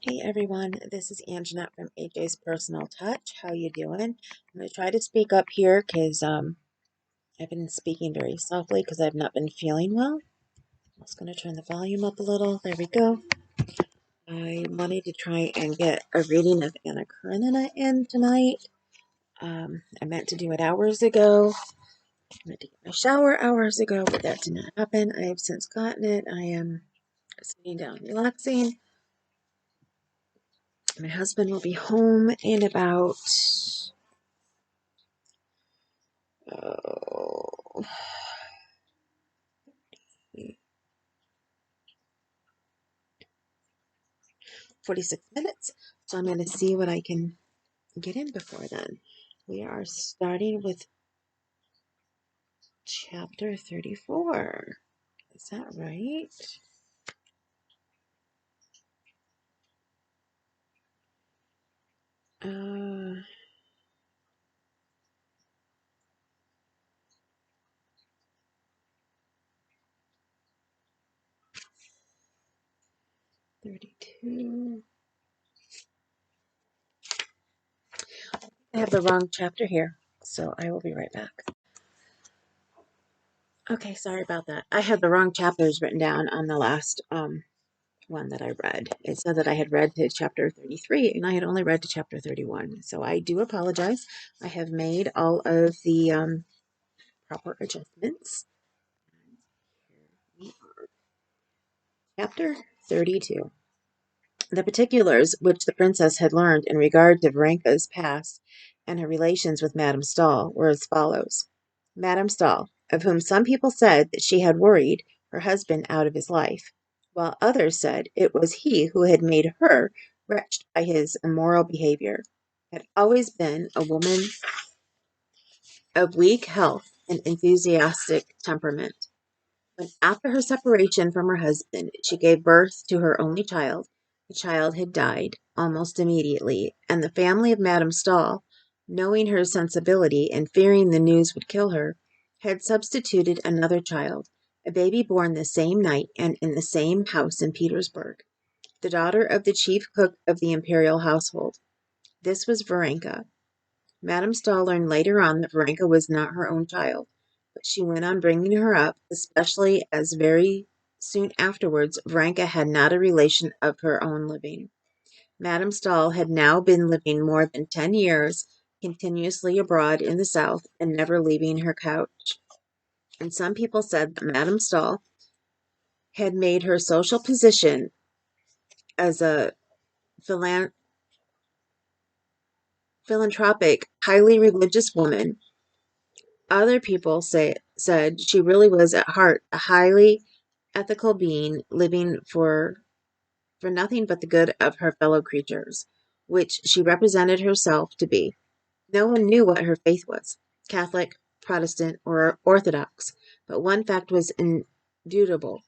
Hey everyone, this is Anjanette from AJ's Personal Touch. How you doing? I'm going to try to speak up here because I've been speaking very softly because I've not been feeling well. I'm just going to turn the volume up a little. There we go. I wanted to try and get a reading of Karenina in tonight. I meant to do it hours ago. I meant to get my shower hours ago, but that did not happen. I have since gotten it. I am sitting down relaxing. My husband will be home in about 46 minutes. So I'm going to see what I can get in before then. We are starting with chapter 34. Is that right? Uh, 32. I have the wrong chapter here, so I will be right back. Okay, sorry about that. I had the wrong chapters written down on the last one that I read. It said that I had read to chapter 33, and I had only read to chapter 31. So I do apologize. I have made all of the proper adjustments. Chapter 32. The particulars which the princess had learned in regard to Varenka's past and her relations with Madame Stahl were as follows. Madame Stahl, of whom some people said that she had worried her husband out of his life, while others said it was he who had made her wretched by his immoral behavior, had always been a woman of weak health and enthusiastic temperament. When after her separation from her husband she gave birth to her only child, the child had died almost immediately, and the family of Madame Stahl, knowing her sensibility and fearing the news would kill her, had substituted another child, a baby born the same night and in the same house in Petersburg, the daughter of the chief cook of the imperial household. This was Varenka. Madame Stahl learned later on that Varenka was not her own child, but she went on bringing her up, especially as very soon afterwards Varenka had not a relation of her own living. Madame Stahl had now been living more than 10 years continuously abroad in the south and never leaving her couch. And some people said that Madame Stahl had made her social position as a philanthropic, highly religious woman. Other people said she really was at heart a highly ethical being living for nothing but the good of her fellow creatures, which she represented herself to be. No one knew what her faith was, Catholic, Protestant, or Orthodox, but one fact was indubitable.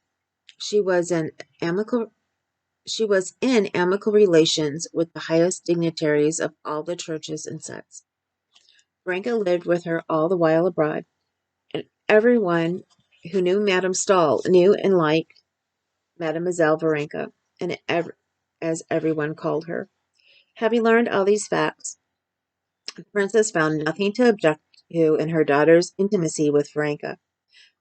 She was in amicable relations with the highest dignitaries of all the churches and sects. Franca lived with her all the while abroad, and everyone who knew Madame Stahl knew and liked Mademoiselle Varenka, and as everyone called her. Having learned all these facts, the princess found nothing to object to in her daughter's intimacy with Varenka.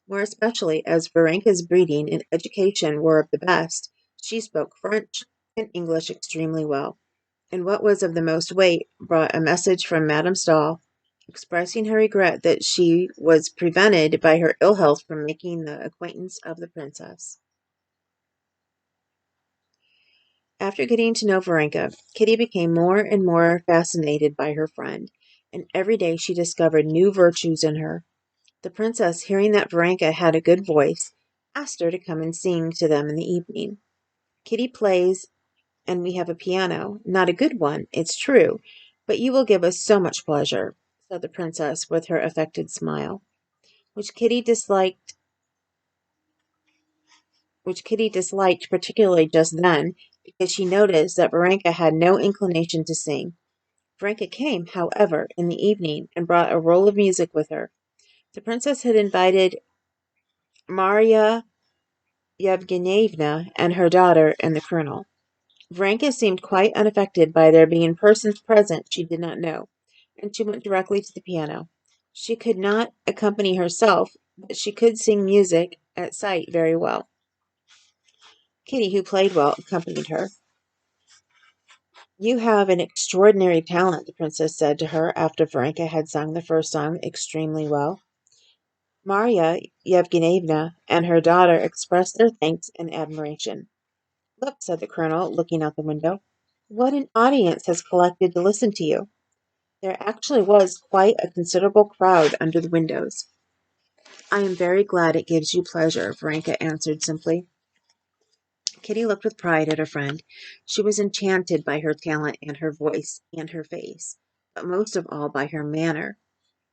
More especially as Varenka's breeding and education were of the best, she spoke French and English extremely well, and what was of the most weight, brought a message from Madame Stahl expressing her regret that she was prevented by her ill health from making the acquaintance of the princess. After getting to know Varenka, Kitty became more and more fascinated by her friend, and every day she discovered new virtues in her. The princess, hearing that Varenka had a good voice, asked her to come and sing to them in the evening. Kitty plays, and we have a piano, not a good one, it's true, but you will give us so much pleasure, said the princess with her affected smile, which Kitty disliked particularly just then, because she noticed that Varenka had no inclination to sing. Varenka came, however, in the evening and brought a roll of music with her. The princess had invited Marya Yevgenyevna and her daughter and the colonel. Varenka seemed quite unaffected by there being persons present she did not know, and she went directly to the piano. She could not accompany herself, but she could sing music at sight very well. Kitty, who played well, accompanied her. You have an extraordinary talent, the princess said to her after Varenka had sung the first song extremely well. Marya Yevgenyevna and her daughter expressed their thanks and admiration. Look, said the colonel, looking out the window. What an audience has collected to listen to you. There actually was quite a considerable crowd under the windows. I am very glad it gives you pleasure, Varenka answered simply. Kitty looked with pride at her friend. She was enchanted by her talent and her voice and her face, but most of all by her manner.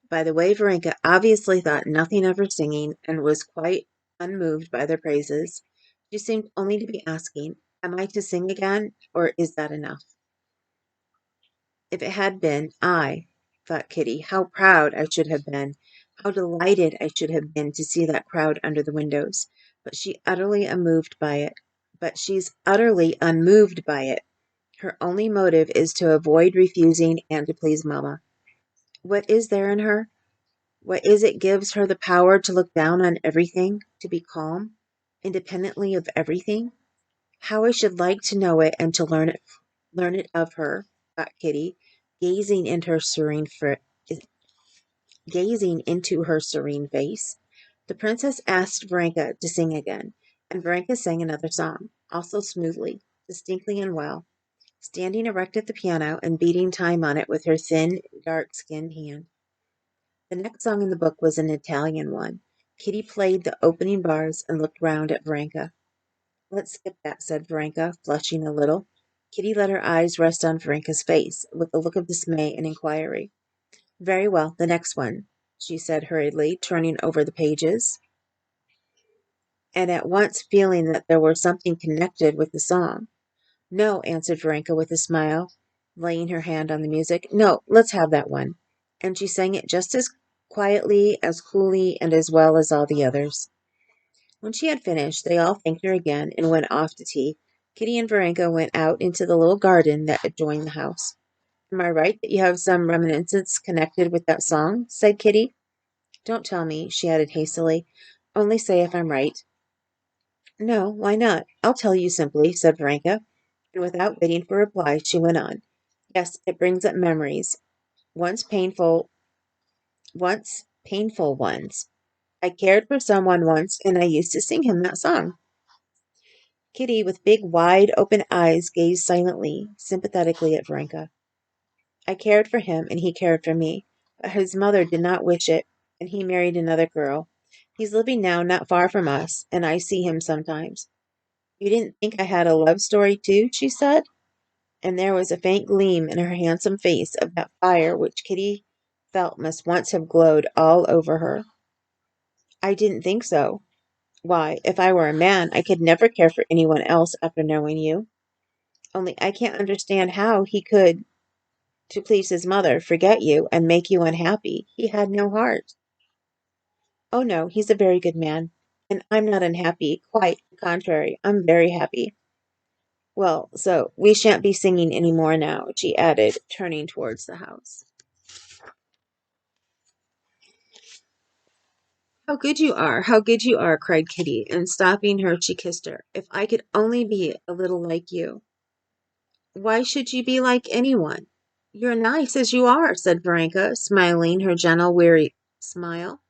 By the way, Varenka obviously thought nothing of her singing and was quite unmoved by their praises. She seemed only to be asking, Am I to sing again, or is that enough? If it had been I, thought Kitty, how proud I should have been, how delighted I should have been to see that crowd under the windows. But she's utterly unmoved by it. Her only motive is to avoid refusing and to please Mamma. What is there in her? What is it gives her the power to look down on everything, to be calm, independently of everything? How I should like to know it and to learn it of her, thought Kitty, gazing into her serene gazing into her serene face. The princess asked Varenka to sing again, and Varenka sang another song, also smoothly, distinctly and well, standing erect at the piano and beating time on it with her thin, dark-skinned hand. The next song in the book was an Italian one. Kitty played the opening bars and looked round at Varenka. Let's skip that, said Varenka, flushing a little. Kitty let her eyes rest on Varenka's face, with a look of dismay and inquiry. Very well, the next one, she said hurriedly, turning over the pages, and at once feeling that there was something connected with the song. No, answered Varenka with a smile, laying her hand on the music. No, let's have that one. And she sang it just as quietly, as coolly, and as well as all the others. When she had finished, they all thanked her again and went off to tea. Kitty and Varenka went out into the little garden that adjoined the house. Am I right that you have some reminiscence connected with that song? Said Kitty. Don't tell me, she added hastily. Only say if I'm right. No, why not? I'll tell you simply, said Varenka, and without waiting for a reply, she went on. Yes, it brings up memories, once painful, once painful ones. I cared for someone once, and I used to sing him that song. Kitty, with big, wide open eyes, gazed silently, sympathetically at Varenka. I cared for him, and he cared for me, but his mother did not wish it, and he married another girl. He's living now not far from us, and I see him sometimes. You didn't think I had a love story, too? She said, and there was a faint gleam in her handsome face of that fire which Kitty felt must once have glowed all over her. I didn't think so. Why, if I were a man, I could never care for anyone else after knowing you. Only I can't understand how he could, to please his mother, forget you and make you unhappy. He had no heart. Oh, no, he's a very good man. And I'm not unhappy. Quite the contrary. I'm very happy. Well, so we shan't be singing any more now, she added, turning towards the house. How good you are! How good you are! Cried Kitty, and stopping her, she kissed her. If I could only be a little like you. Why should you be like anyone? You're nice as you are, said Varenka, smiling her gentle, weary smile.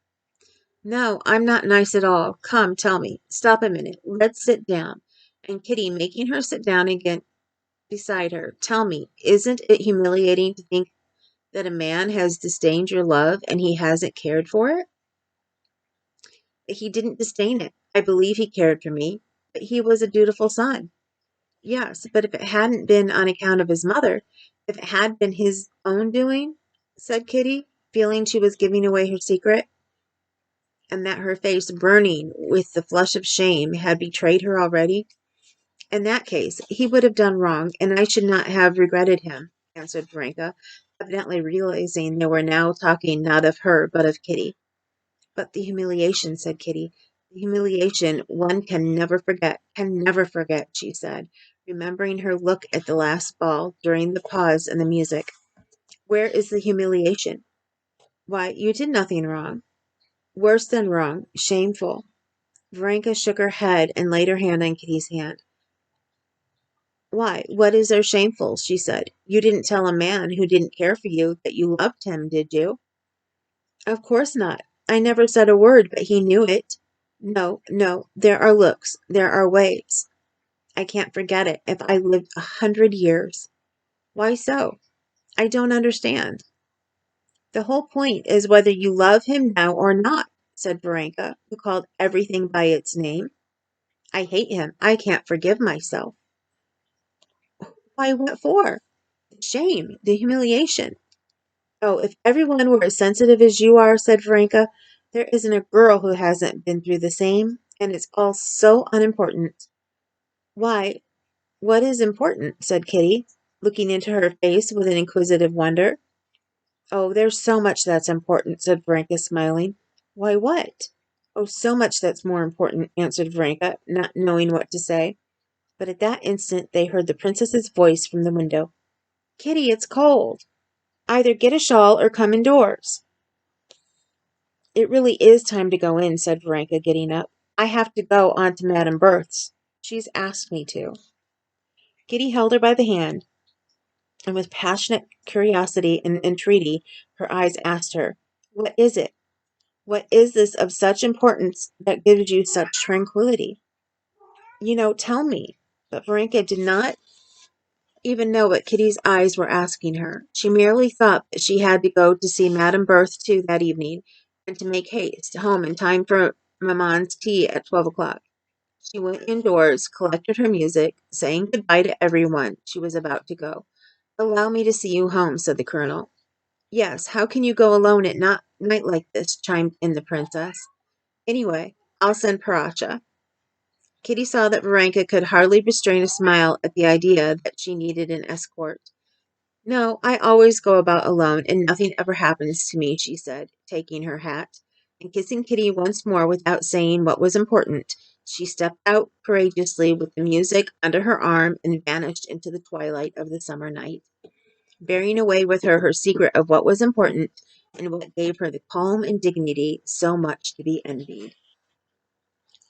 No, I'm not nice at all. Come, tell me. Stop a minute. Let's sit down. And Kitty, making her sit down again beside her, tell me, isn't it humiliating to think that a man has disdained your love and he hasn't cared for it? He didn't disdain it. I believe he cared for me, but he was a dutiful son. Yes, but if it hadn't been on account of his mother, if it had been his own doing, said Kitty, feeling she was giving away her secret, and that her face, burning with the flush of shame, had betrayed her already. In that case, he would have done wrong, and I should not have regretted him, answered Varenka, evidently realizing they were now talking not of her, but of Kitty. But the humiliation, said Kitty, the humiliation one can never forget, she said, remembering her look at the last ball during the pause in the music. Where is the humiliation? Why, you did nothing wrong. Worse than wrong, shameful. Varenka shook her head and laid her hand on Kitty's hand. Why, what is there shameful? She said. You didn't tell a man who didn't care for you that you loved him, did you? Of course not. I never said a word, but he knew it. No, no, there are looks, there are ways. I can't forget it if I lived 100 years. Why so? I don't understand. The whole point is whether you love him now or not, said Varenka, who called everything by its name. I hate him. I can't forgive myself. Why, what for? The shame, the humiliation. Oh, if everyone were as sensitive as you are, said Varenka, there isn't a girl who hasn't been through the same, and it's all so unimportant. Why, what is important? Said Kitty, looking into her face with an inquisitive wonder. Oh, there's so much that's important, said Varenka, smiling. Why, what? Oh, so much that's more important, answered Varenka, not knowing what to say. But at that instant they heard the princess's voice from the window. Kitty, it's cold. Either get a shawl or come indoors. It really is time to go in, said Varenka, getting up. I have to go on to Madame Berth's. She's asked me to. Kitty held her by the hand, and with passionate curiosity and entreaty, her eyes asked her, What is it? What is this of such importance that gives you such tranquillity? Tell me. But Varenka did not even know what Kitty's eyes were asking her. She merely thought that she had to go to see Madame Berth too that evening, and to make haste home in time for Maman's tea at 12 o'clock. She went indoors, collected her music, saying goodbye to everyone. She was about to go. Allow me to see you home, said the colonel. Yes, how can you go alone at night like this? Chimed in the princess. Anyway, I'll send Paracha. Kitty saw that Varenka could hardly restrain a smile at the idea that she needed an escort. No, I always go about alone, and nothing ever happens to me, she said, taking her hat. And kissing Kitty once more without saying what was important, she stepped out courageously with the music under her arm and vanished into the twilight of the summer night, bearing away with her her secret of what was important and what gave her the calm and dignity so much to be envied.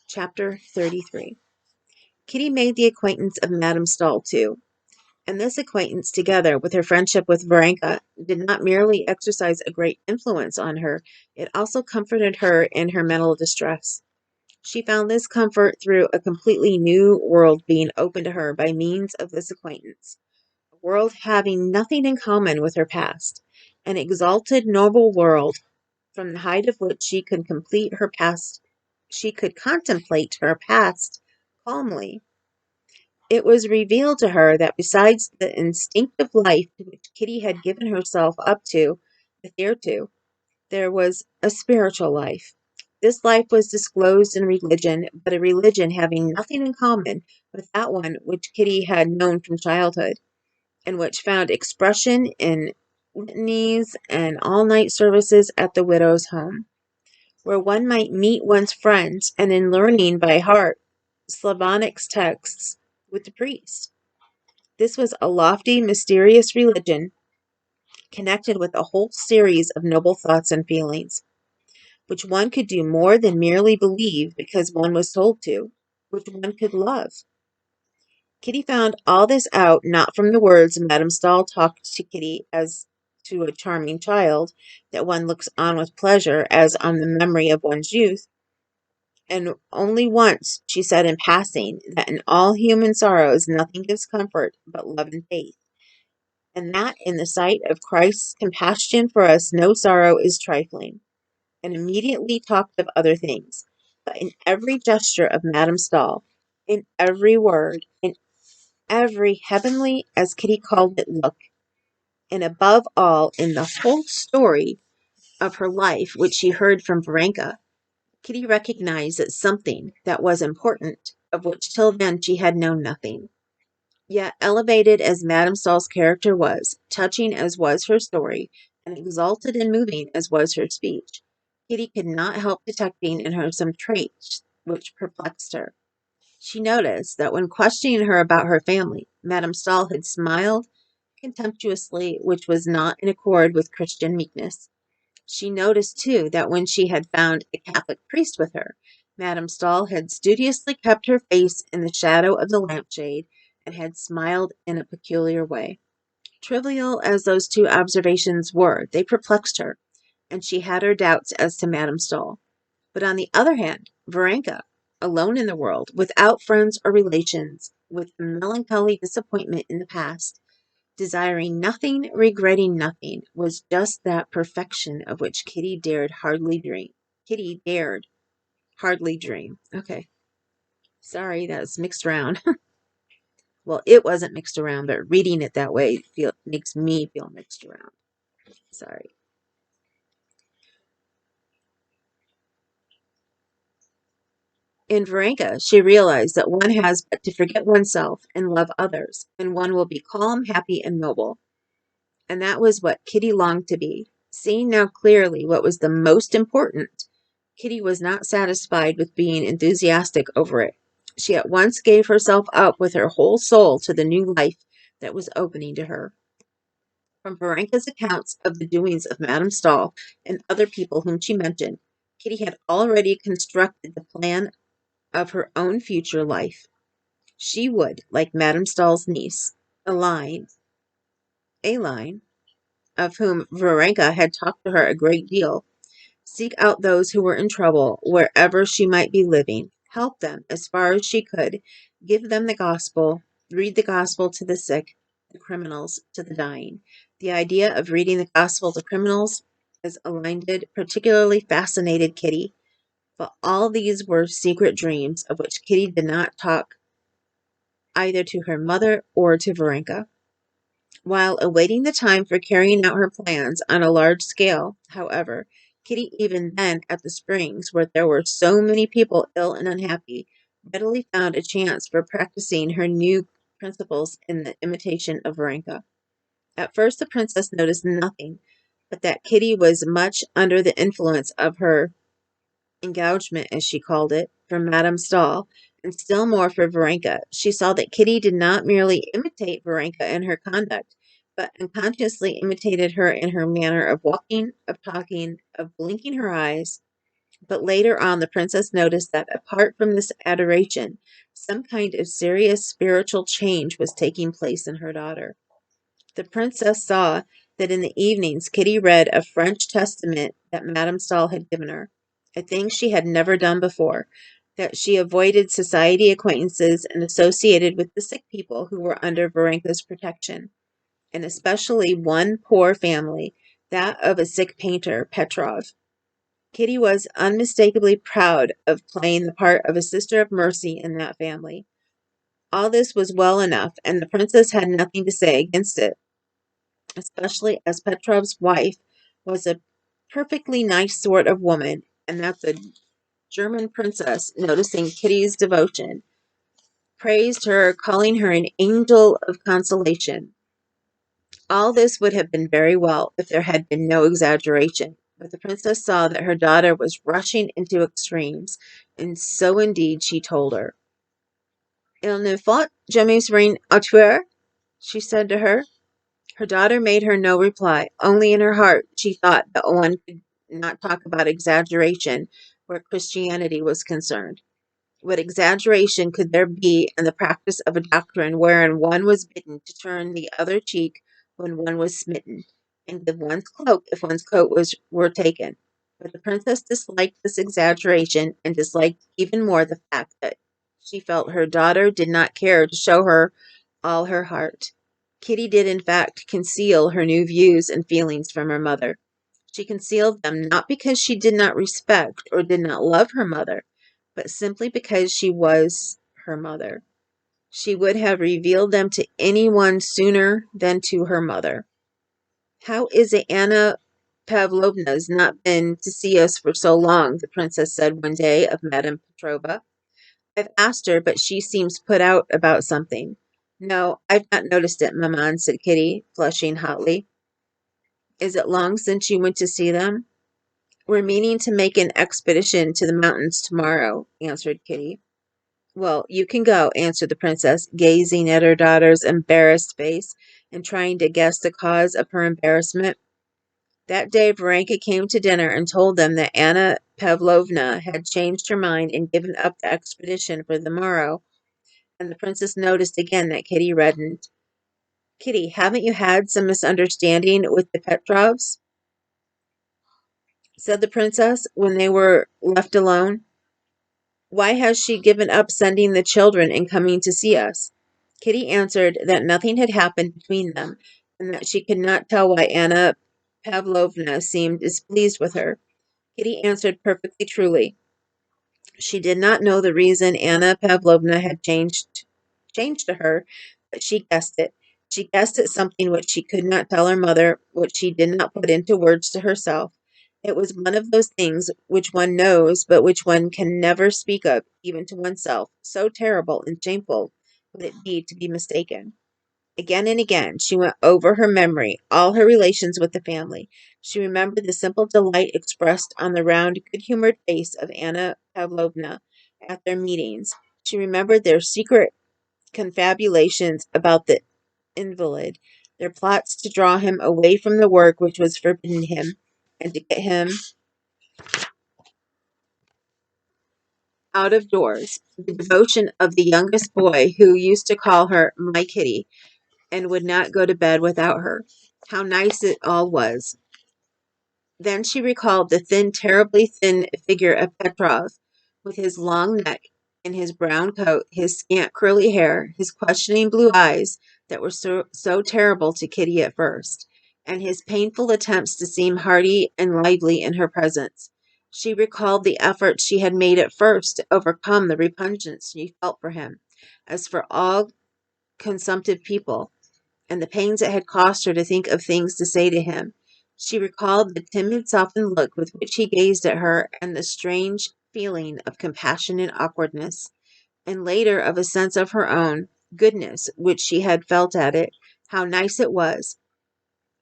Chapter 33. Kitty made the acquaintance of Madame Stahl, too, and this acquaintance, together with her friendship with Varenka, did not merely exercise a great influence on her, it also comforted her in her mental distress. She found this comfort through a completely new world being opened to her by means of this acquaintance, a world having nothing in common with her past, an exalted, noble world, from the height of which she could contemplate her past calmly. It was revealed to her that besides the instinctive life to which Kitty had given herself up to thereto, there was a spiritual life. This life was disclosed in religion, but a religion having nothing in common with that one which Kitty had known from childhood, and which found expression in litanies and all-night services at the widow's home, where one might meet one's friends, and in learning by heart Slavonic texts with the priest. This was a lofty, mysterious religion, connected with a whole series of noble thoughts and feelings, which one could do more than merely believe because one was told to, which one could love. Kitty found all this out not from the words Madame Stahl talked to Kitty as to a charming child, that one looks on with pleasure as on the memory of one's youth, and only once she said in passing that in all human sorrows nothing gives comfort but love and faith, and that in the sight of Christ's compassion for us no sorrow is trifling, and immediately talked of other things. But in every gesture of Madame Stahl, in every word, in every heavenly, as Kitty called it, look, and above all in the whole story of her life which she heard from Varenka, Kitty recognized that something that was important, of which till then she had known nothing. Yet, elevated as Madame Stahl's character was, touching as was her story, and exalted and moving as was her speech, Kitty could not help detecting in her some traits which perplexed her. She noticed that when questioning her about her family, Madame Stahl had smiled contemptuously, which was not in accord with Christian meekness. She noticed, too, that when she had found a Catholic priest with her, Madame Stahl had studiously kept her face in the shadow of the lampshade and had smiled in a peculiar way. Trivial as those two observations were, they perplexed her, and she had her doubts as to Madame Stahl. But on the other hand, Varenka, alone in the world, without friends or relations, with a melancholy disappointment in the past, desiring nothing, regretting nothing, was just that perfection of which Kitty dared hardly dream. Kitty dared hardly dream. Okay. Sorry, that's mixed around. Well, it wasn't mixed around, but reading it that way makes me feel mixed around. Sorry. In Varenka, she realized that one has but to forget oneself and love others, and one will be calm, happy, and noble. And that was what Kitty longed to be. Seeing now clearly what was the most important, Kitty was not satisfied with being enthusiastic over it. She at once gave herself up with her whole soul to the new life that was opening to her. From Varenka's accounts of the doings of Madame Stahl and other people whom she mentioned, Kitty had already constructed the plan of her own future life. She would, like Madame Stahl's niece, Aline, Aline, of whom Varenka had talked to her a great deal, seek out those who were in trouble wherever she might be living, help them as far as she could, give them the gospel, read the gospel to the sick, the criminals to the dying. The idea of reading the gospel to criminals, as Aline did, particularly fascinated Kitty, but all these were secret dreams of which Kitty did not talk either to her mother or to Varenka. While awaiting the time for carrying out her plans on a large scale, however, Kitty, even then at the Springs, where there were so many people ill and unhappy, readily found a chance for practicing her new principles in the imitation of Varenka. At first the princess noticed nothing but that Kitty was much under the influence of her engagement, as she called it, for Madame Stahl, and still more for Varenka. She saw that Kitty did not merely imitate Varenka in her conduct, but unconsciously imitated her in her manner of walking, of talking, of blinking her eyes. But later on, the princess noticed that apart from this adoration, some kind of serious spiritual change was taking place in her daughter. The princess saw that in the evenings Kitty read a French Testament that Madame Stahl had given her, a thing she had never done before, that she avoided society acquaintances and associated with the sick people who were under Varenka's protection, and especially one poor family, that of a sick painter, Petrov. Kitty was unmistakably proud of playing the part of a sister of mercy in that family. All this was well enough, and the princess had nothing to say against it, especially as Petrov's wife was a perfectly nice sort of woman, and that the German princess, noticing Kitty's devotion, praised her, calling her an angel of consolation. All this would have been very well if there had been no exaggeration, but the princess saw that her daughter was rushing into extremes, and so indeed she told her. Il ne faut jamais rien autre, she said to her. Her daughter made her no reply. Only in her heart she thought that one could not talk about exaggeration where Christianity was concerned. What exaggeration could there be in the practice of a doctrine wherein one was bidden to turn the other cheek when one was smitten, and give one's cloak if one's coat were taken? But the princess disliked this exaggeration, and disliked even more the fact that she felt her daughter did not care to show her all her heart. Kitty did, in fact, conceal her new views and feelings from her mother. She concealed them not because she did not respect or did not love her mother, but simply because she was her mother. She would have revealed them to anyone sooner than to her mother. How is it Anna Pavlovna's not been to see us for so long? The princess said one day of Madame Petrova. I've asked her, but she seems put out about something. No, I've not noticed it, maman, said Kitty, flushing hotly. Is it long since you went to see them? We're meaning to make an expedition to the mountains tomorrow, answered Kitty. Well, you can go, answered the princess, gazing at her daughter's embarrassed face and trying to guess the cause of her embarrassment. That day, Varenka came to dinner and told them that Anna Pavlovna had changed her mind and given up the expedition for the morrow, and the princess noticed again that Kitty reddened. Kitty, haven't you had some misunderstanding with the Petrovs? Said the princess when they were left alone. Why has she given up sending the children and coming to see us? Kitty answered that nothing had happened between them, and that she could not tell why Anna Pavlovna seemed displeased with her. Kitty answered perfectly truly. She did not know the reason Anna Pavlovna had changed to her, but she guessed it. She guessed at something which she could not tell her mother, which she did not put into words to herself. It was one of those things which one knows, but which one can never speak of, even to oneself. So terrible and shameful would it be mistaken. Again and again she went over her memory, all her relations with the family. She remembered the simple delight expressed on the round, good-humored face of Anna Pavlovna at their meetings. She remembered their secret confabulations about the invalid, their plots to draw him away from the work which was forbidden him, and to get him out of doors. The devotion of the youngest boy, who used to call her "my Kitty," and would not go to bed without her. How nice it all was. Then she recalled the thin, terribly thin figure of Petrov, with his long neck and his brown coat, his scant curly hair, his questioning blue eyes that were so terrible to Kitty at first, and his painful attempts to seem hearty and lively in her presence. She recalled the efforts she had made at first to overcome the repugnance she felt for him, as for all consumptive people, and the pains it had cost her to think of things to say to him. She recalled the timid, softened look with which he gazed at her, and the strange feeling of compassion and awkwardness, and later of a sense of her own goodness which she had felt at it. How nice it was!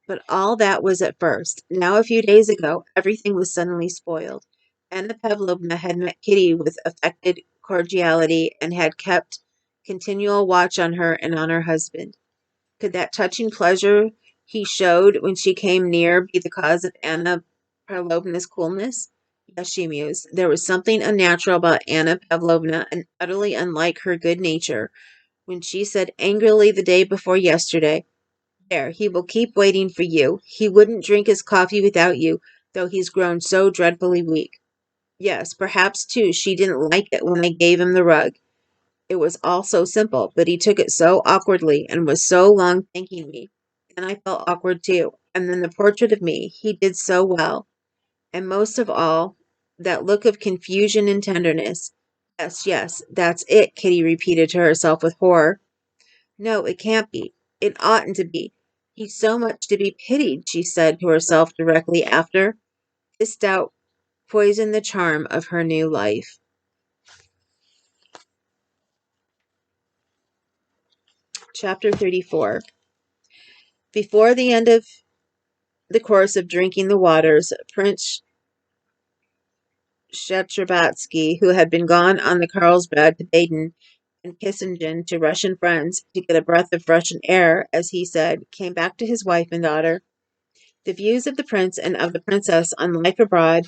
But all that was at first. Now, a few days ago, everything was suddenly spoiled. Anna Pavlovna had met Kitty with affected cordiality, and had kept continual watch on her and on her husband. Could that touching pleasure he showed when she came near be the cause of Anna Pavlovna's coolness? Yes, she mused. There was something unnatural about Anna Pavlovna, and utterly unlike her good nature, when she said angrily the day before yesterday, "There, he will keep waiting for you. He wouldn't drink his coffee without you, though he's grown so dreadfully weak." Yes, perhaps, too, she didn't like it when I gave him the rug. It was all so simple, but he took it so awkwardly, and was so long thanking me. And I felt awkward too. And then the portrait of me, he did so well. And most of all, that look of confusion and tenderness. Yes, yes, that's it, Kitty repeated to herself with horror. No, it can't be. It oughtn't to be. He's so much to be pitied, she said to herself directly after. This doubt poisoned the charm of her new life. Chapter 34. Before the end of the course of drinking the waters, Prince Shtcherbatsky, who had been gone on the Carlsbad to Baden and Kissingen to Russian friends to get a breath of Russian air, as he said, came back to his wife and daughter. The views of the prince and of the princess on life abroad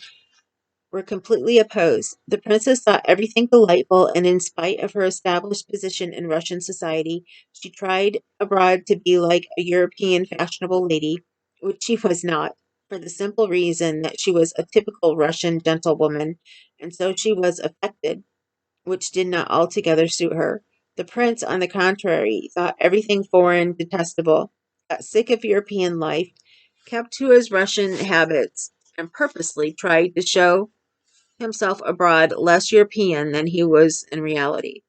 were completely opposed. The princess thought everything delightful, and in spite of her established position in Russian society, she tried abroad to be like a European fashionable lady, which she was not, for the simple reason that she was a typical Russian gentlewoman, and so she was affected, which did not altogether suit her. The prince, on the contrary, thought everything foreign detestable, got sick of European life, kept to his Russian habits, and purposely tried to show himself abroad less European than he was in reality.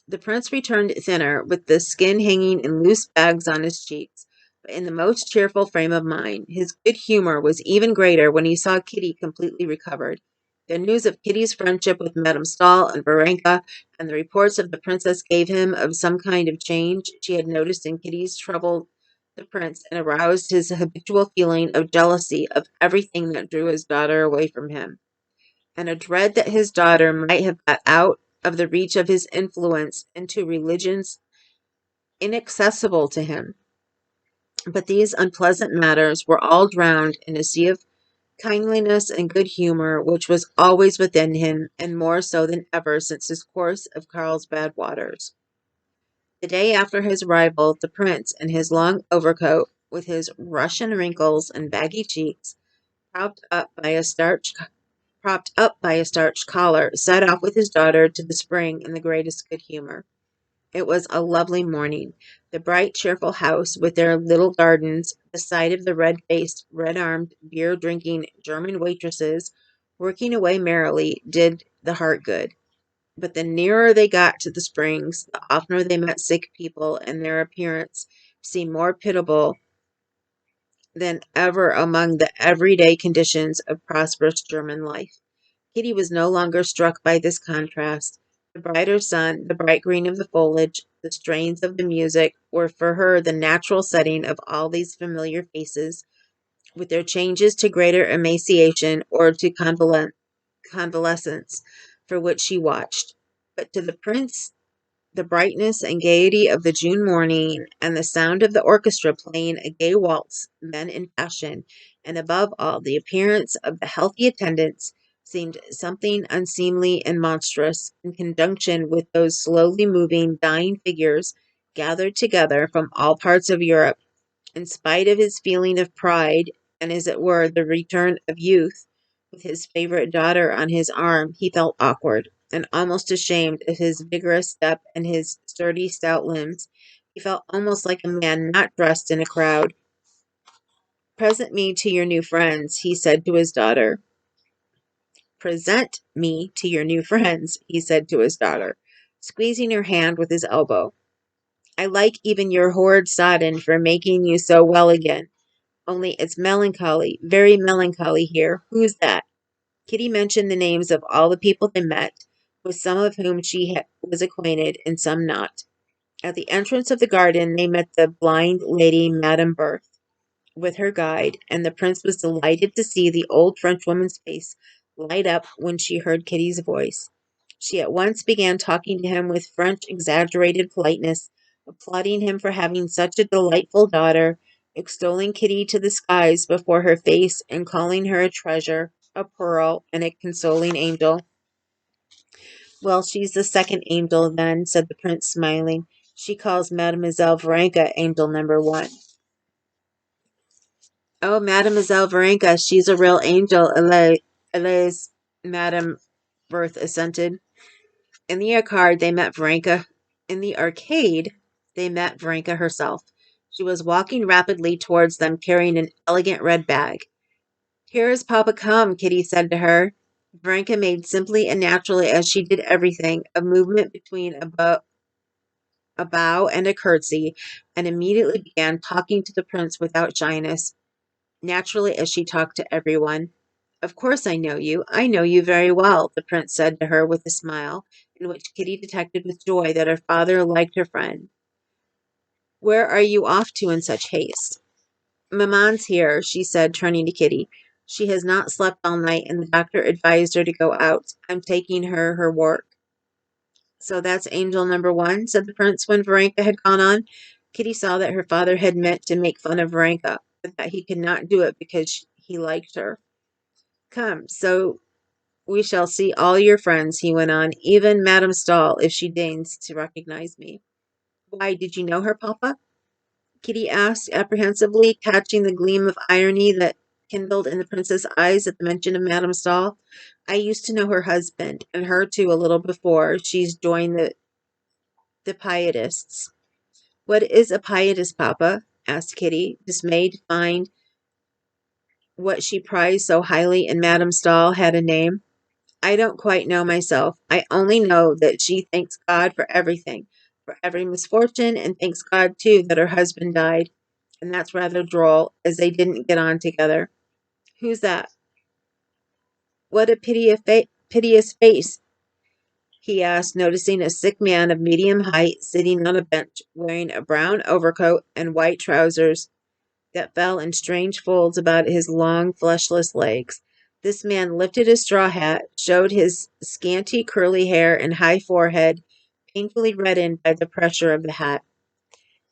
The prince returned thinner, with the skin hanging in loose bags on his cheeks, but in the most cheerful frame of mind. His good humor was even greater when he saw Kitty completely recovered. The news of Kitty's friendship with Madame Stahl and Varenka, and the reports of the princess gave him of some kind of change she had noticed in Kitty's, troubled the prince, and aroused his habitual feeling of jealousy of everything that drew his daughter away from him, and a dread that his daughter might have got out of the reach of his influence into religions inaccessible to him. But these unpleasant matters were all drowned in a sea of kindliness and good humor which was always within him, and more so than ever since his course of Carlsbad waters. The day after his arrival, the prince, in his long overcoat, with his Russian wrinkles and baggy cheeks, propped up by a starched collar, set off with his daughter to the spring in the greatest good humor. It was a lovely morning. The bright, cheerful house, with their little gardens, the sight of the red-faced, red-armed, beer-drinking German waitresses working away merrily, did the heart good. But the nearer they got to the springs, the oftener they met sick people, and their appearance seemed more pitiable than ever among the everyday conditions of prosperous German life. Kitty was no longer struck by this contrast. The brighter sun, the bright green of the foliage, the strains of the music, were for her the natural setting of all these familiar faces, with their changes to greater emaciation or to convalescence, for which she watched. But to the prince the brightness and gaiety of the June morning, and the sound of the orchestra playing a gay waltz, men in fashion, and above all, the appearance of the healthy attendants, seemed something unseemly and monstrous, in conjunction with those slowly moving, dying figures gathered together from all parts of Europe. In spite of his feeling of pride, and as it were the return of youth, with his favorite daughter on his arm, he felt awkward, and almost ashamed of his vigorous step and his sturdy, stout limbs. He felt almost like a man not dressed in a crowd. "Present me to your new friends," he said to his daughter. "Present me to your new friends," he said to his daughter, squeezing her hand with his elbow. "I like even your horrid sodden for making you so well again. Only it's melancholy, very melancholy here. Who's that?" Kitty mentioned the names of all the people they met, with some of whom she was acquainted, and some not. At the entrance of the garden they met the blind lady Madame Berthe, with her guide, and the prince was delighted to see the old Frenchwoman's face light up when she heard Kitty's voice. She at once began talking to him with French exaggerated politeness, applauding him for having such a delightful daughter, extolling Kitty to the skies before her face, and calling her a treasure, a pearl, and a consoling angel. "Well, she's the second angel, then," said the prince, smiling. "She calls Mademoiselle Varenka angel number one." "Oh, Mademoiselle Varenka, she's a real angel, Elise," Madame Berthe assented. In the arcade, they met Varenka. In the arcade, they met Varenka herself. She was walking rapidly towards them, carrying an elegant red bag. "Here is Papa come," Kitty said to her. Varenka made simply and naturally, as she did everything, a movement between a bow and a curtsy, and immediately began talking to the prince without shyness, naturally as she talked to everyone. "Of course I know you. I know you very well," the prince said to her with a smile, in which Kitty detected with joy that her father liked her friend. "Where are you off to in such haste?" "Maman's here," she said, turning to Kitty. "She has not slept all night, and the doctor advised her to go out. I'm taking her work." "So that's angel number one," said the prince when Varenka had gone on. Kitty saw that her father had meant to make fun of Varenka, but that he could not do it because he liked her. "Come, so we shall see all your friends," he went on, "even Madame Stahl, if she deigns to recognize me." "Why, did you know her, Papa?" Kitty asked apprehensively, catching the gleam of irony that kindled in the prince's eyes at the mention of Madame Stahl. "I used to know her husband, and her too a little before she's joined the Pietists." "What is a Pietist, Papa?" asked Kitty, dismayed to find what she prized so highly in Madame Stahl had a name. "I don't quite know myself. I only know that she thanks God for everything, for every misfortune, and thanks God, too, that her husband died. And that's rather droll, as they didn't get on together." "Who's that?" "What a piteous face," he asked, noticing a sick man of medium height sitting on a bench, wearing a brown overcoat and white trousers that fell in strange folds about his long, fleshless legs. This man lifted his straw hat, showed his scanty curly hair and high forehead, painfully reddened by the pressure of the hat.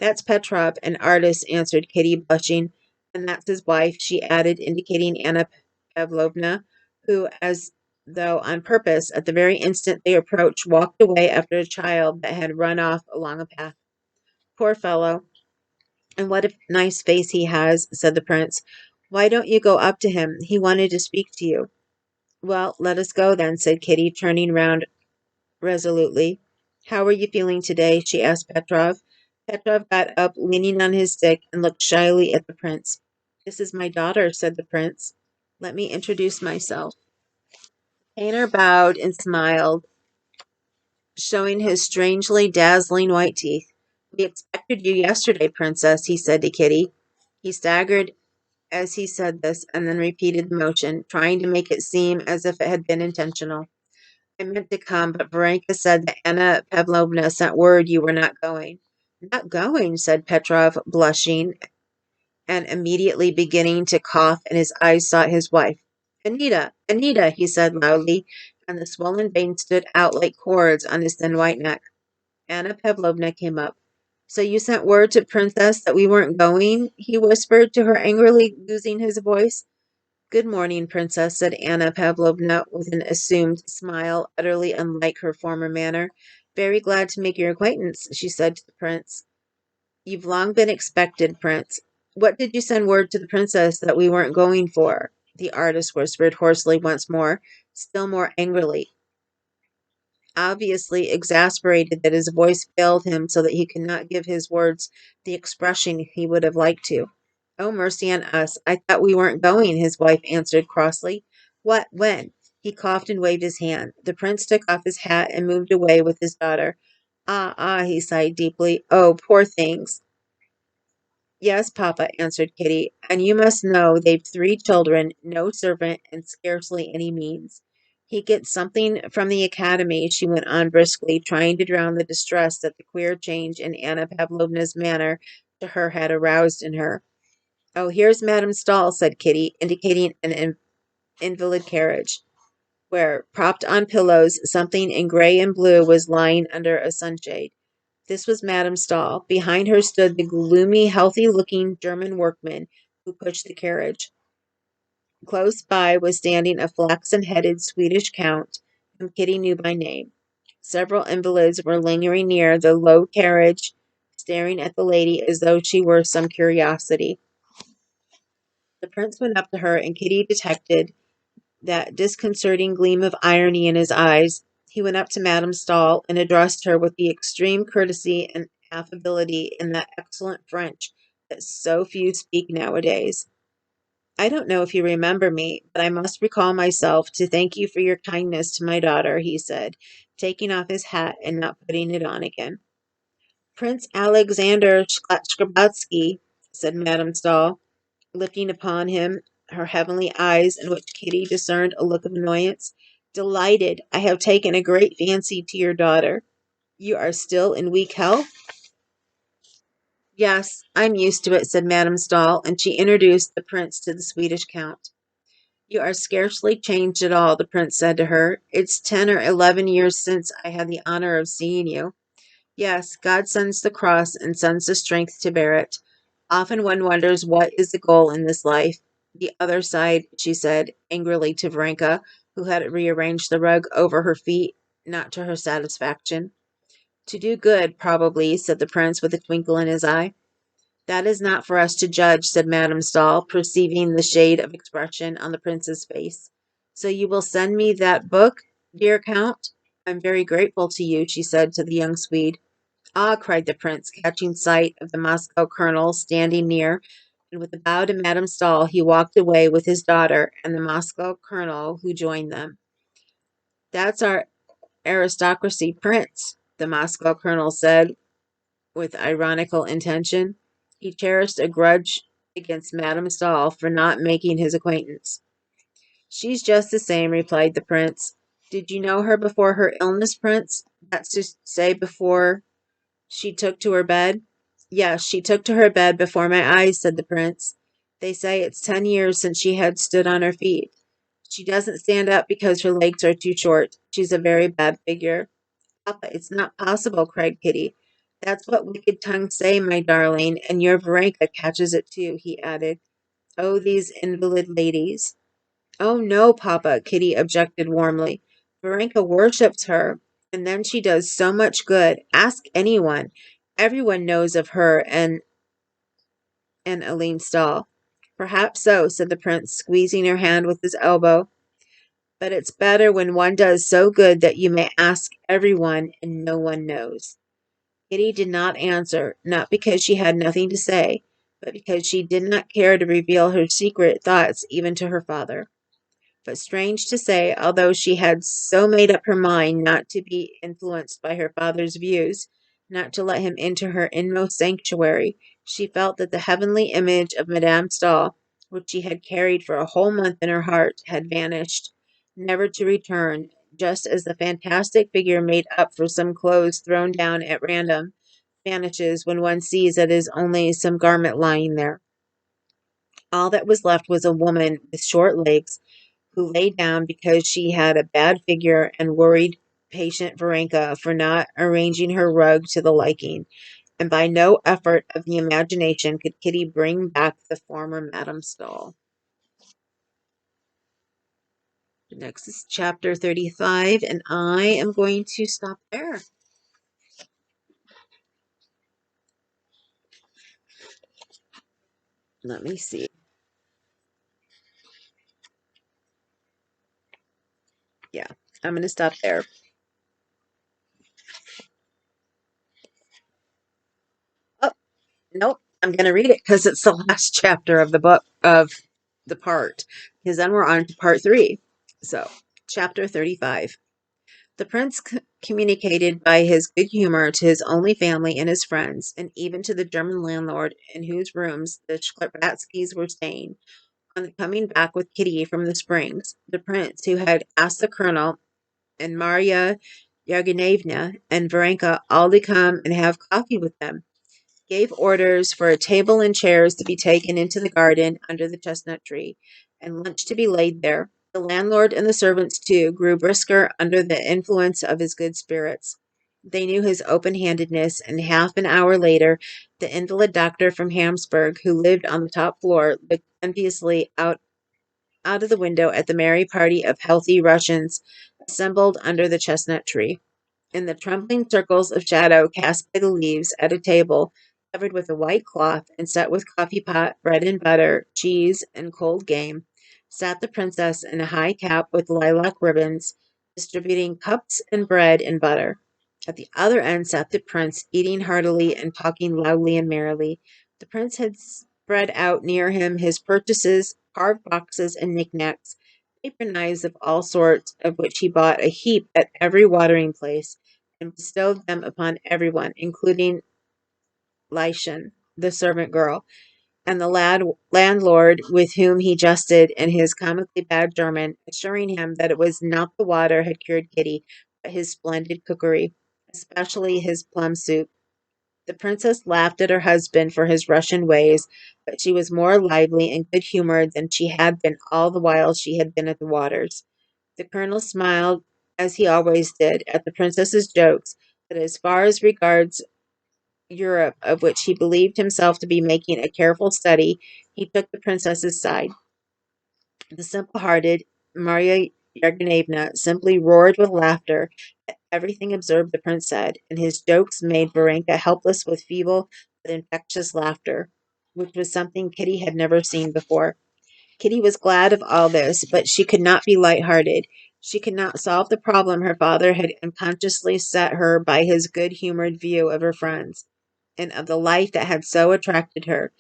That's Petrov, an artist, answered Kitty, blushing. And that's his wife, she added, indicating Anna Pavlovna, who, as though on purpose, at the very instant they approached, walked away after a child that had run off along a path. Poor fellow. And what a nice face he has, said the prince. Why don't you go up to him? He wanted to speak to you. Well, let us go then, said Kitty, turning round resolutely. How are you feeling today? She asked Petrov. Petrov got up, leaning on his stick, and looked shyly at the prince. This is my daughter, said the prince. Let me introduce myself. Painter bowed and smiled, showing his strangely dazzling white teeth. We expected you yesterday, princess, he said to Kitty. He staggered as he said this, and then repeated the motion, trying to make it seem as if it had been intentional. I meant to come, but Varenka said that Anna Pavlovna sent word you were not going. Not going, said Petrov, blushing and immediately beginning to cough, and his eyes sought his wife. Anita, Anita, he said loudly, and the swollen veins stood out like cords on his thin white neck. Anna Pavlovna came up. So you sent word to Princess that we weren't going? He whispered to her, angrily losing his voice. Good morning, Princess, said Anna Pavlovna with an assumed smile utterly unlike her former manner. Very glad to make your acquaintance, she said to the prince. You've long been expected, Prince. What did you send word to the princess that we weren't going for? The artist whispered hoarsely once more, still more angrily, obviously exasperated that his voice failed him so that he could not give his words the expression he would have liked to. Oh, mercy on us. I thought we weren't going, his wife answered crossly. What? When? He coughed and waved his hand. The prince took off his hat and moved away with his daughter. Ah, ah, he sighed deeply. Oh, poor things. Yes, papa, answered Kitty, and you must know they've 3 children, no servant, and scarcely any means. He gets something from the academy, she went on briskly, trying to drown the distress that the queer change in Anna Pavlovna's manner to her had aroused in her. Oh, here's Madame Stahl, said Kitty, indicating an invalid carriage, where, propped on pillows, something in gray and blue was lying under a sunshade. This was Madame Stahl. Behind her stood the gloomy, healthy-looking German workman who pushed the carriage. Close by was standing a flaxen-headed Swedish count, whom Kitty knew by name. Several invalids were lingering near the low carriage, staring at the lady as though she were some curiosity. The prince went up to her, and Kitty detected that disconcerting gleam of irony in his eyes. He went up to Madame Stahl and addressed her with the extreme courtesy and affability in that excellent French that so few speak nowadays. I don't know if you remember me, but I must recall myself to thank you for your kindness to my daughter, he said, taking off his hat and not putting it on again. Prince Alexander Skrbatsky, said Madame Stahl, lifting upon him her heavenly eyes in which Kitty discerned a look of annoyance. Delighted. I have taken a great fancy to your daughter. You are still in weak health? Yes, I'm used to it, said Madame Stahl, and she introduced the prince to the Swedish count. You are scarcely changed at all, the prince said to her. It's 10 or 11 years since I had the honor of seeing you. Yes, God sends the cross and sends the strength to bear it. Often one wonders what is the goal in this life. The other side, she said angrily to Varenka, who had rearranged the rug over her feet, not to her satisfaction. To do good, probably, said the prince with a twinkle in his eye. That is not for us to judge, said Madame Stahl, perceiving the shade of expression on the prince's face. So you will send me that book, dear Count? I'm very grateful to you, she said to the young Swede. Ah, cried the prince, catching sight of the Moscow colonel standing near, and with a bow to Madame Stahl, he walked away with his daughter and the Moscow colonel, who joined them. That's our aristocracy prince, the Moscow colonel said with ironical intention. He cherished a grudge against Madame Stahl for not making his acquaintance. She's just the same, replied the prince. Did you know her before her illness, Prince? That's to say, before she took to her bed? Yes, she took to her bed before my eyes, said the prince. They say it's 10 years since she had stood on her feet. She doesn't stand up because her legs are too short. She's a very bad figure. Papa, it's not possible, cried Kitty. That's what wicked tongues say, my darling, and your Varenka catches it too, he added. Oh, these invalid ladies. Oh, no, Papa, Kitty objected warmly. Varenka worships her, and then she does so much good. Ask anyone. Everyone knows of her and Aline Stahl. Perhaps so, said the prince, squeezing her hand with his elbow. But it's better when one does so good that you may ask everyone and no one knows. Kitty did not answer, not because she had nothing to say, but because she did not care to reveal her secret thoughts even to her father. But strange to say, although she had so made up her mind not to be influenced by her father's views, not to let him into her inmost sanctuary, she felt that the heavenly image of Madame Stahl, which she had carried for a whole month in her heart, had vanished, never to return, just as the fantastic figure made up for some clothes thrown down at random vanishes when one sees that it is only some garment lying there. All that was left was a woman with short legs who lay down because she had a bad figure and worried patient Varenka for not arranging her rug to the liking, and by no effort of the imagination could Kitty bring back the former Madame Stahl. Next is chapter 35, and I am going to stop there. Let me see. Yeah, I'm going to stop there. Oh, nope. I'm going to read it because it's the last chapter of the book, of the part, because then we're on to part 3. So, chapter 35. The prince communicated by his good humor to his only family and his friends, and even to the German landlord in whose rooms the Shklarbatskys were staying. On coming back with Kitty from the Springs, the prince, who had asked the colonel and Marya Yevgenyevna and Varenka all to come and have coffee with them, gave orders for a table and chairs to be taken into the garden under the chestnut tree, and lunch to be laid there. The landlord and the servants, too, grew brisker under the influence of his good spirits. They knew his open handedness, and half an hour later, the invalid doctor from Hamsburg, who lived on the top floor, looked enviously out of the window at the merry party of healthy Russians assembled under the chestnut tree. In the trembling circles of shadow cast by the leaves, at a table covered with a white cloth and set with coffee pot, bread and butter, cheese, and cold game, sat the princess in a high cap with lilac ribbons, distributing cups and bread and butter. At the other end sat the prince, eating heartily and talking loudly and merrily. The prince had spread out near him his purchases, carved boxes and knickknacks, paper knives of all sorts, of which he bought a heap at every watering place, and bestowed them upon everyone, including Lieschen, the servant girl, and the landlord with whom he jested in his comically bad German, assuring him that it was not the water had cured Kitty, but his splendid cookery, especially his plum soup. The princess laughed at her husband for his Russian ways, but she was more lively and good humored than she had been all the while she had been at the waters. The colonel smiled, as he always did, at the princess's jokes, but as far as regards Europe, of which he believed himself to be making a careful study, he took the princess's side. The simple-hearted Marya Yevgenyevna simply roared with laughter at everything absurd the prince said, and his jokes made Varenka helpless with feeble but infectious laughter, which was something Kitty had never seen before. Kitty was glad of all this, but she could not be light-hearted. She could not solve the problem her father had unconsciously set her by his good-humored view of her friends, and of the life that had so attracted her.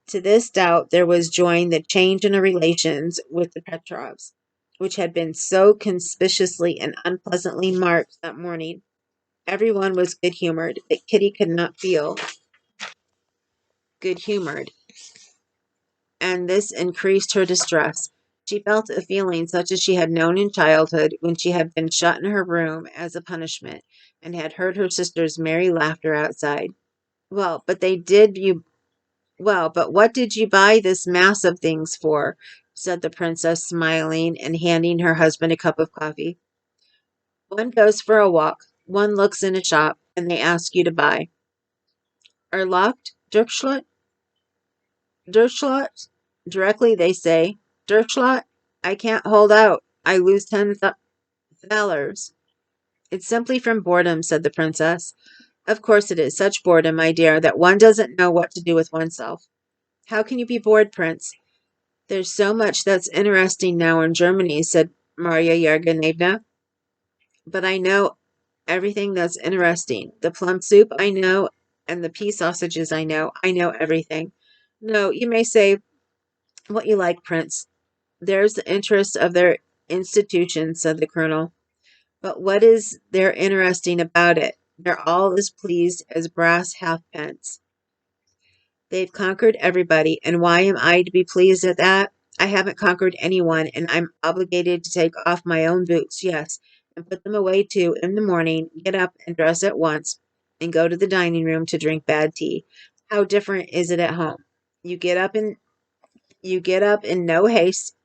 To this doubt there was joined the change in her relations with the Petrovs, which had been so conspicuously and unpleasantly marked that morning. Everyone was good-humored, but Kitty could not feel good-humored, and this increased her distress. She felt a feeling such as she had known in childhood when she had been shut in her room as a punishment, and had heard her sister's merry laughter outside. Well, but what did you buy this mass of things for? said the princess, smiling and handing her husband a cup of coffee. One goes for a walk, one looks in a shop, and they ask you to buy. Erlaucht, Durchschlott? Durchschlott? Directly they say, Durchschlott? I can't hold out. I lose 10 thalers. It's simply from boredom, said the princess. Of course it is. Such boredom, my dear, that one doesn't know what to do with oneself. How can you be bored, Prince? There's so much that's interesting now in Germany, said Marya Yerganevna. But I know everything that's interesting. The plum soup I know, and the pea sausages I know. I know everything. No, you may say what you like, Prince. There's the interest of their institution, said the colonel. But what is there interesting about it? They're all as pleased as brass halfpence. They've conquered everybody, and why am I to be pleased at that? I haven't conquered anyone, and I'm obligated to take off my own boots, yes, and put them away too in the morning, get up and dress at once, and go to the dining room to drink bad tea. How different is it at home? You get up in no haste,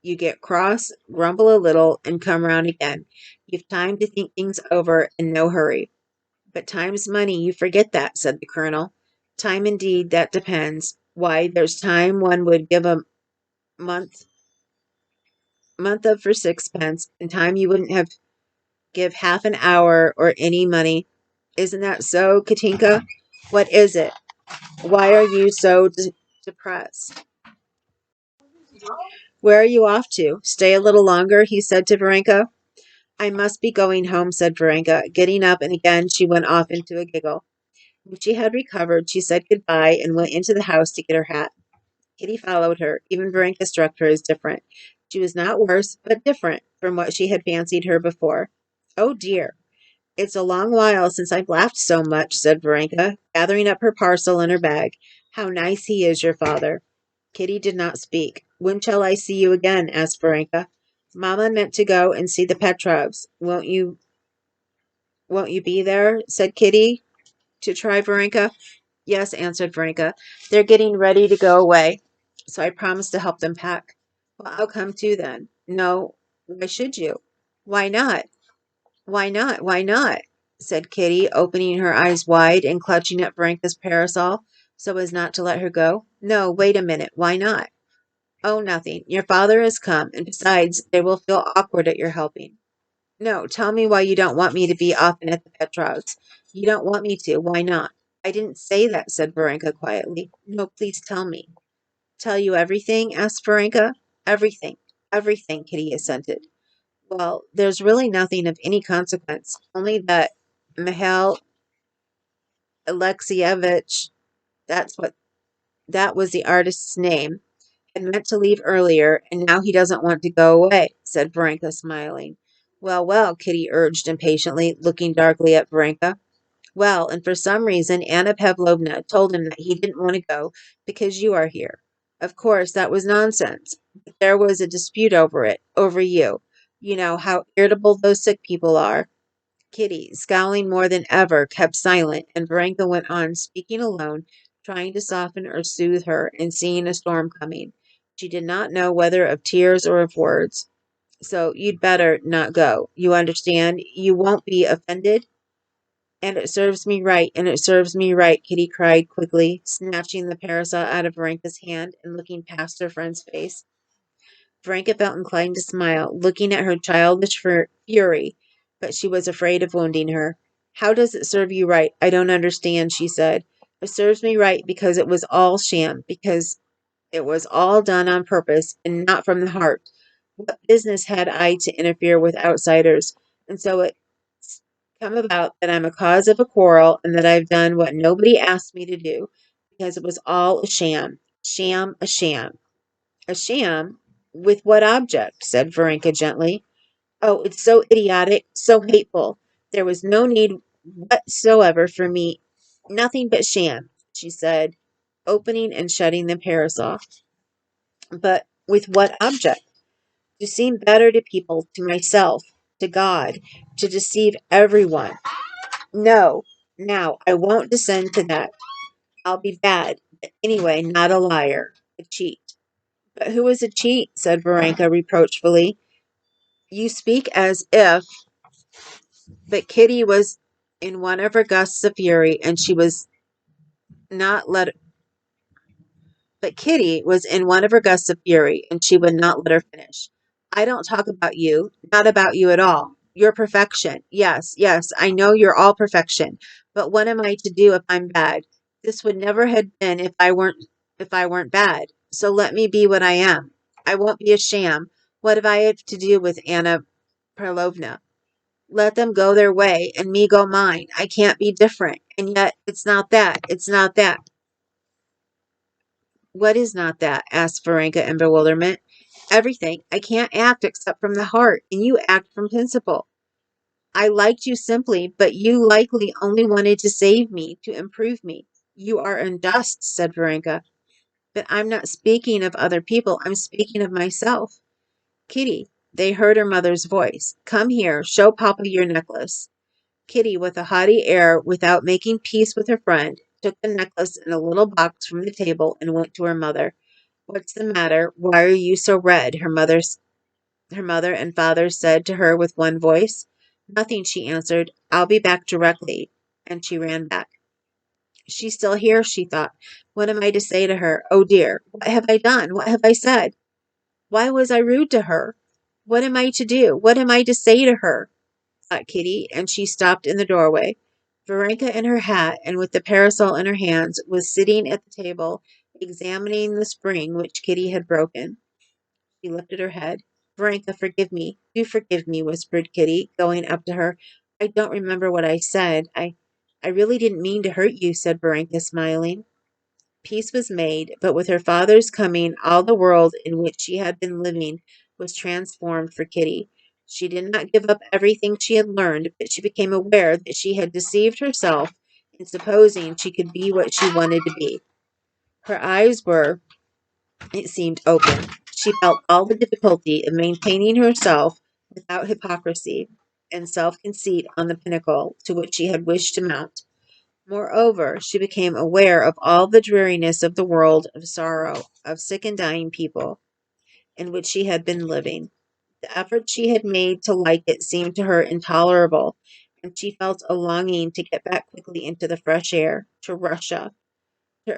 you get cross, grumble a little, and come round again. You've time to think things over and no hurry. But time's money, you forget that, said the colonel. Time indeed, that depends. Why, there's time one would give a month of for sixpence, and time you wouldn't have give half an hour or any money. Isn't that so, Katinka? What is it? Why are you so depressed? Where are you off to? Stay a little longer, he said to Varenka. I must be going home, said Varenka, getting up, and again she went off into a giggle. When she had recovered, she said good-bye and went into the house to get her hat. Kitty followed her. Even Varenka struck her as different. She was not worse, but different from what she had fancied her before. Oh dear, it's a long while since I've laughed so much, said Varenka, gathering up her parcel in her bag. How nice he is, your father. Kitty did not speak. When shall I see you again? Asked Varenka. Mamma meant to go and see the Petrovs. Won't you be there? Said Kitty to try Varenka. Yes, answered Varenka. They're getting ready to go away, so I promised to help them pack. Well, I'll come too then. No, why should you? Why not? Why not? Why not? Said Kitty, opening her eyes wide and clutching at Varenka's parasol so as not to let her go. No, wait a minute. Why not? Oh, nothing. Your father has come, and besides, they will feel awkward at your helping. No, tell me why you don't want me to be often at the Petrovs. You don't want me to. Why not? I didn't say that, said Varenka quietly. No, please tell me. Tell you everything? Asked Varenka. Everything. Everything, Kitty assented. Well, there's really nothing of any consequence, only that Mihail Alexievich, that was the artist's name, had meant to leave earlier, and now he doesn't want to go away, said Varenka, smiling. Well, well, Kitty urged impatiently, looking darkly at Varenka. Well, and for some reason Anna Pavlovna told him that he didn't want to go because you are here. Of course, that was nonsense. But there was a dispute over it, over you. You know how irritable those sick people are. Kitty, scowling more than ever, kept silent, and Varenka went on, speaking alone, trying to soften or soothe her, and seeing a storm coming. She did not know whether of tears or of words. So you'd better not go. You understand? You won't be offended? And it serves me right, and it serves me right, Kitty cried quickly, snatching the parasol out of Varenka's hand and looking past her friend's face. Varenka felt inclined to smile, looking at her childish fury, but she was afraid of wounding her. How does it serve you right? I don't understand, she said. It serves me right because it was all sham, because it was all done on purpose and not from the heart. What business had I to interfere with outsiders? And so it's come about that I'm a cause of a quarrel and that I've done what nobody asked me to do because it was all a sham. Sham, a sham. A sham? With what object? Said Varenka gently. Oh, it's so idiotic, so hateful. There was no need whatsoever for me. Nothing but sham, she said, opening and shutting the parasol. But with what object? To seem better to people, to myself, to God, to deceive everyone. No, now, I won't descend to that. I'll be bad, but anyway, not a liar, a cheat. But who was a cheat? Said Varenka reproachfully. You speak as if. But Kitty was in one of her gusts of fury, and she was not let. But Kitty was in one of her gusts of fury, and she would not let her finish. I don't talk about you, not about you at all. You're perfection. Yes, yes, I know you're all perfection. But what am I to do if I'm bad? This would never have been if I weren't bad. So let me be what I am. I won't be a sham. What have I to do with Anna Perlovna? Let them go their way and me go mine. I can't be different. And yet it's not that. It's not that. What is not that? Asked Varenka in bewilderment. Everything. I can't act except from the heart, and you act from principle. I liked you simply, but you likely only wanted to save me, to improve me. You are unjust, said Varenka. But I'm not speaking of other people. I'm speaking of myself. Kitty, they heard her mother's voice. Come here, show Papa your necklace. Kitty, with a haughty air, without making peace with her friend, took the necklace in a little box from the table and went to her mother. What's the matter? Why are you so red? Her mother and father said to her with one voice. Nothing, she answered. I'll be back directly. And she ran back. She's still here, she thought. What am I to say to her? Oh dear, what have I done? What have I said? Why was I rude to her? What am I to do? What am I to say to her? Thought Kitty, and she stopped in the doorway. Varenka in her hat and with the parasol in her hands was sitting at the table, examining the spring which Kitty had broken. She lifted her head. Varenka, forgive me. Do forgive me, whispered Kitty, going up to her. I don't remember what I said. I really didn't mean to hurt you, said Varenka, smiling. Peace was made, but with her father's coming, all the world in which she had been living was transformed for Kitty. She did not give up everything she had learned, but she became aware that she had deceived herself in supposing she could be what she wanted to be. Her eyes were, it seemed, open. She felt all the difficulty of maintaining herself without hypocrisy and self conceit on the pinnacle to which she had wished to mount. Moreover, she became aware of all the dreariness of the world of sorrow, of sick and dying people, in which she had been living. The effort she had made to like it seemed to her intolerable, and she felt a longing to get back quickly into the fresh air, to Russia, to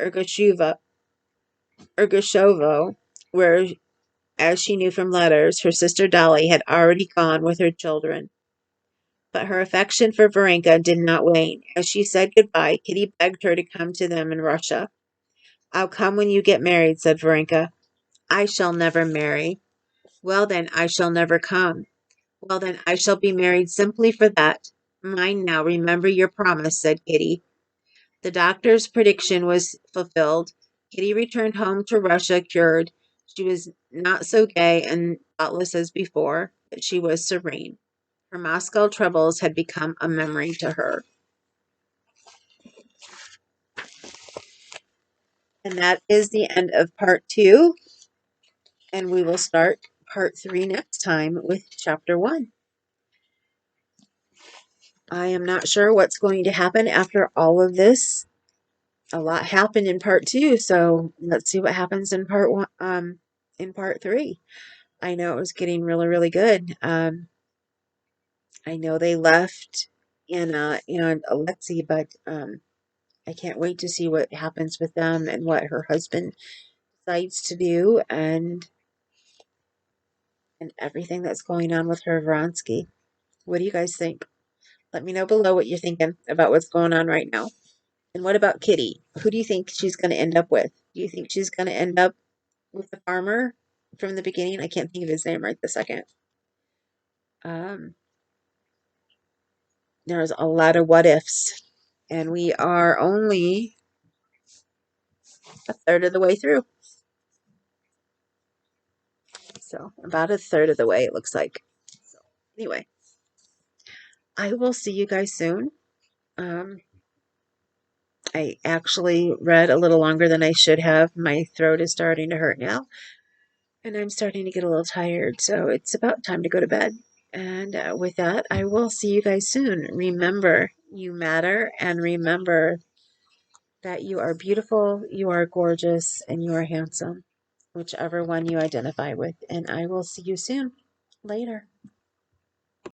Ergushovo, where, as she knew from letters, her sister Dolly had already gone with her children. But her affection for Varenka did not wane. As she said goodbye, Kitty begged her to come to them in Russia. I'll come when you get married, said Varenka. I shall never marry. Well, then, I shall never come. Well, then, I shall be married simply for that. Mind now, remember your promise, said Kitty. The doctor's prediction was fulfilled. Kitty returned home to Russia cured. She was not so gay and thoughtless as before, but she was serene. Her Moscow troubles had become a memory to her. And that is the end of part 2. And we will start part 3 next time with chapter 1. I am not sure what's going to happen after all of this. A lot happened in part 2, so let's see what happens in part 1. In part 3. I know it was getting really, really good. I know they left Anna and Alexei, but I can't wait to see what happens with them and what her husband decides to do, and everything that's going on with her Vronsky. What do you guys think? Let me know below what you're thinking about what's going on right now. And what about Kitty? Who do you think she's going to end up with? Do you think she's going to end up with the farmer from the beginning? I can't think of his name right this second. Um, there's a lot of what ifs, and we are only a third of the way through. So, about a third of the way, it looks like. So, anyway, I will see you guys soon. Um, I actually read a little longer than I should have. My throat is starting to hurt now, and I'm starting to get a little tired, so it's about time to go to bed. And with that, I will see you guys soon. Remember, you matter, and remember that you are beautiful, you are gorgeous, and you are handsome. whichever one you identify with, and I will see you soon. Later.